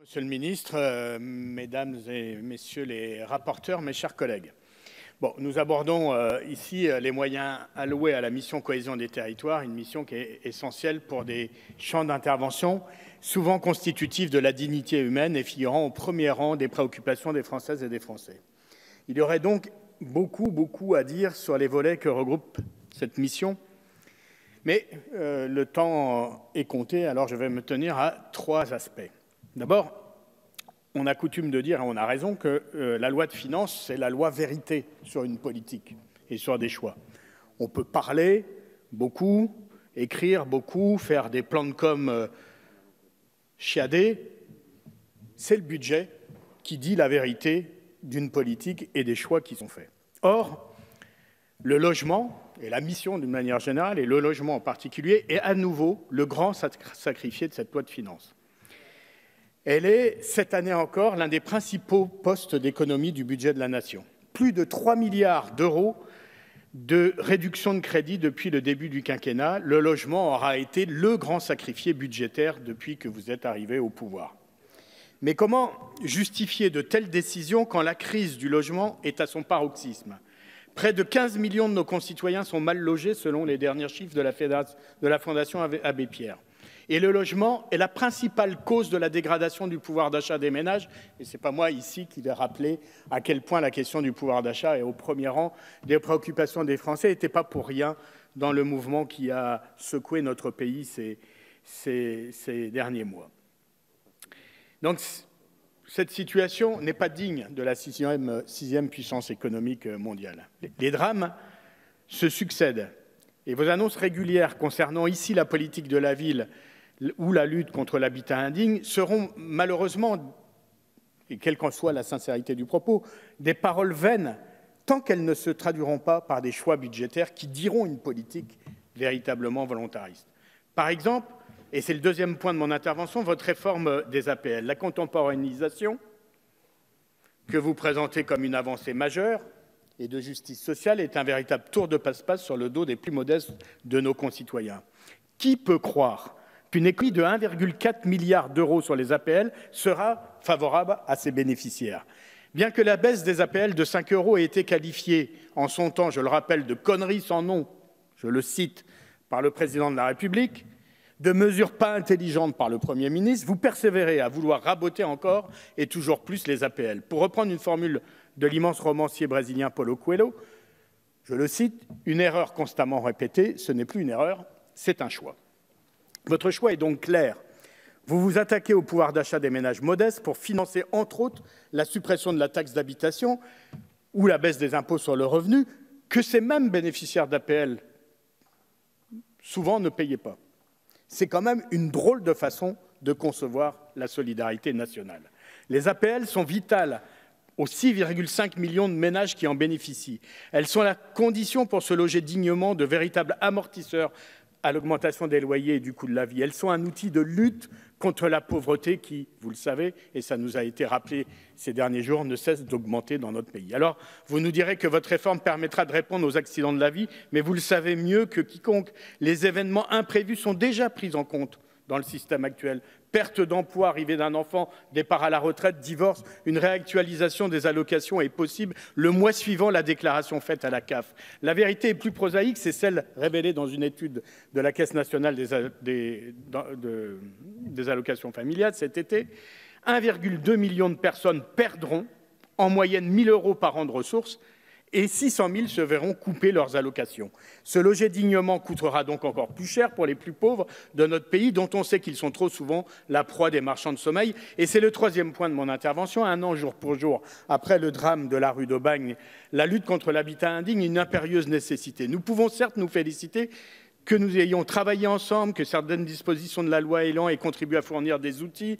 Monsieur le ministre, mesdames et messieurs les rapporteurs, mes chers collègues. Bon, nous abordons ici les moyens alloués à la mission cohésion des territoires, une mission qui est essentielle pour des champs d'intervention souvent constitutifs de la dignité humaine et figurant au premier rang des préoccupations des Françaises et des Français. Il y aurait donc beaucoup à dire sur les volets que regroupe cette mission, mais le temps est compté, alors je vais me tenir à trois aspects. D'abord, on a coutume de dire, et on a raison, que la loi de finances, c'est la loi vérité sur une politique et sur des choix. On peut parler beaucoup, écrire beaucoup, faire des plans de com chiadés. C'est le budget qui dit la vérité d'une politique et des choix qui sont faits. Or, le logement, et la mission d'une manière générale, et le logement en particulier, est à nouveau le grand sacrifié de cette loi de finances. Elle est, cette année encore, l'un des principaux postes d'économie du budget de la nation. Plus de 3 milliards d'euros de réduction de crédit depuis le début du quinquennat. Le logement aura été le grand sacrifié budgétaire depuis que vous êtes arrivé au pouvoir. Mais comment justifier de telles décisions quand la crise du logement est à son paroxysme ? Près de 15 millions de nos concitoyens sont mal logés selon les derniers chiffres de la Fondation Abbé Pierre. Et le logement est la principale cause de la dégradation du pouvoir d'achat des ménages. Et ce n'est pas moi ici qui vais rappeler à quel point la question du pouvoir d'achat est au premier rang des préoccupations des Français. N'était pas pour rien dans le mouvement qui a secoué notre pays ces derniers mois. Donc, cette situation n'est pas digne de la sixième puissance économique mondiale. Les drames se succèdent. Et vos annonces régulières concernant ici la politique de la ville ou la lutte contre l'habitat indigne seront malheureusement, et quelle qu'en soit la sincérité du propos, des paroles vaines tant qu'elles ne se traduiront pas par des choix budgétaires qui diront une politique véritablement volontariste. Par exemple, et c'est le deuxième point de mon intervention, votre réforme des APL, la contemporanéisation que vous présentez comme une avancée majeure et de justice sociale est un véritable tour de passe-passe sur le dos des plus modestes de nos concitoyens. Qui peut croire qu'une économie de 1,4 milliard d'euros sur les APL sera favorable à ses bénéficiaires? Bien que la baisse des APL de 5 € ait été qualifiée en son temps, je le rappelle, de conneries sans nom, je le cite, par le président de la République, de mesures pas intelligentes par le Premier ministre, vous persévérez à vouloir raboter encore et toujours plus les APL. Pour reprendre une formule de l'immense romancier brésilien Paulo Coelho, je le cite, « Une erreur constamment répétée, ce n'est plus une erreur, c'est un choix ». Votre choix est donc clair. Vous vous attaquez au pouvoir d'achat des ménages modestes pour financer, entre autres, la suppression de la taxe d'habitation ou la baisse des impôts sur le revenu que ces mêmes bénéficiaires d'APL souvent ne payaient pas. C'est quand même une drôle de façon de concevoir la solidarité nationale. Les APL sont vitales aux 6,5 millions de ménages qui en bénéficient. Elles sont la condition pour se loger dignement, de véritables amortisseurs à l'augmentation des loyers et du coût de la vie. Elles sont un outil de lutte contre la pauvreté qui, vous le savez, et ça nous a été rappelé ces derniers jours, ne cesse d'augmenter dans notre pays. Alors, vous nous direz que votre réforme permettra de répondre aux accidents de la vie, mais vous le savez mieux que quiconque, les événements imprévus sont déjà pris en compte dans le système actuel. Perte d'emploi, arrivée d'un enfant, départ à la retraite, divorce, une réactualisation des allocations est possible le mois suivant la déclaration faite à la CAF. La vérité est plus prosaïque, c'est celle révélée dans une étude de la Caisse nationale des allocations familiales cet été. 1,2 million de personnes perdront en moyenne 1 000 € par an de ressources et 600 000 se verront couper leurs allocations. Se loger dignement coûtera donc encore plus cher pour les plus pauvres de notre pays, dont on sait qu'ils sont trop souvent la proie des marchands de sommeil. Et c'est le troisième point de mon intervention. Un an jour pour jour, après le drame de la rue d'Aubagne, la lutte contre l'habitat indigne est une impérieuse nécessité. Nous pouvons certes nous féliciter que nous ayons travaillé ensemble, que certaines dispositions de la loi Elan aient contribué à fournir des outils.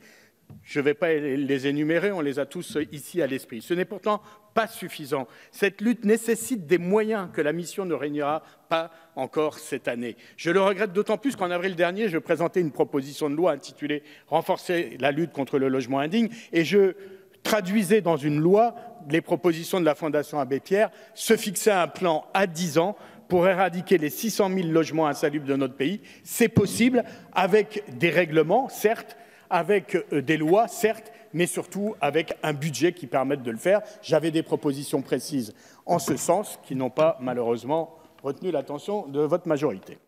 Je ne vais pas les énumérer, on les a tous ici à l'esprit. Ce n'est pourtant pas suffisant. Cette lutte nécessite des moyens que la mission ne réunira pas encore cette année. Je le regrette d'autant plus qu'en avril dernier, je présentais une proposition de loi intitulée « Renforcer la lutte contre le logement indigne » et je traduisait dans une loi les propositions de la Fondation Abbé Pierre, se fixer un plan à 10 ans pour éradiquer les 600 000 logements insalubres de notre pays. C'est possible avec des règlements, certes, avec des lois, certes, mais surtout avec un budget qui permette de le faire. J'avais des propositions précises en ce sens qui n'ont pas malheureusement retenu l'attention de votre majorité.